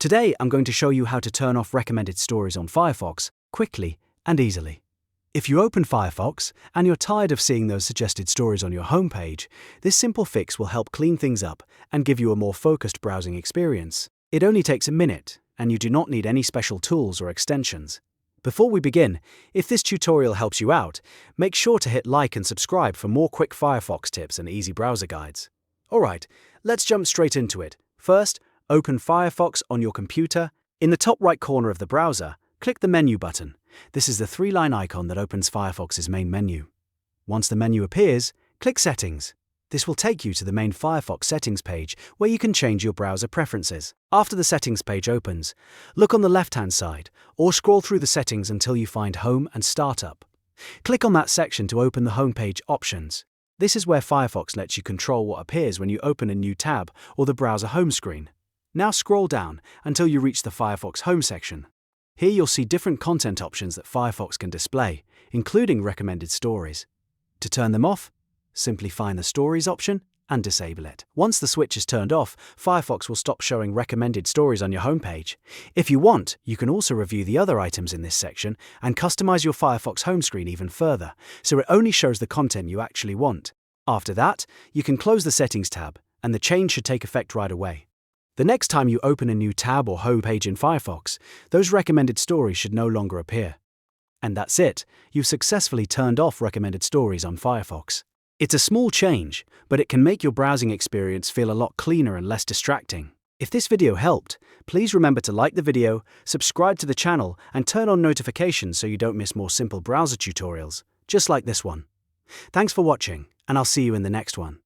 Today I'm going to show you how to turn off recommended stories on Firefox quickly and easily. If you open Firefox and you're tired of seeing those suggested stories on your homepage, this simple fix will help clean things up and give you a more focused browsing experience. It only takes a minute, and you do not need any special tools or extensions. Before we begin, if this tutorial helps you out, make sure to hit like and subscribe for more quick Firefox tips and easy browser guides. Alright, let's jump straight into it. First, open Firefox on your computer. In the top right corner of the browser, click the menu button. This is the three-line icon that opens Firefox's main menu. Once the menu appears, click Settings. This will take you to the main Firefox settings page where you can change your browser preferences. After the settings page opens, look on the left-hand side or scroll through the settings until you find Home and Startup. Click on that section to open the homepage options. This is where Firefox lets you control what appears when you open a new tab or the browser home screen. Now scroll down until you reach the Firefox Home section. Here you'll see different content options that Firefox can display, including recommended stories. To turn them off, simply find the Stories option and disable it. Once the switch is turned off, Firefox will stop showing recommended stories on your homepage. If you want, you can also review the other items in this section and customize your Firefox home screen even further, so it only shows the content you actually want. After that, you can close the Settings tab, and the change should take effect right away. The next time you open a new tab or homepage in Firefox, those recommended stories should no longer appear. And that's it, you've successfully turned off recommended stories on Firefox. It's a small change, but it can make your browsing experience feel a lot cleaner and less distracting. If this video helped, please remember to like the video, subscribe to the channel, and turn on notifications so you don't miss more simple browser tutorials, just like this one. Thanks for watching, and I'll see you in the next one.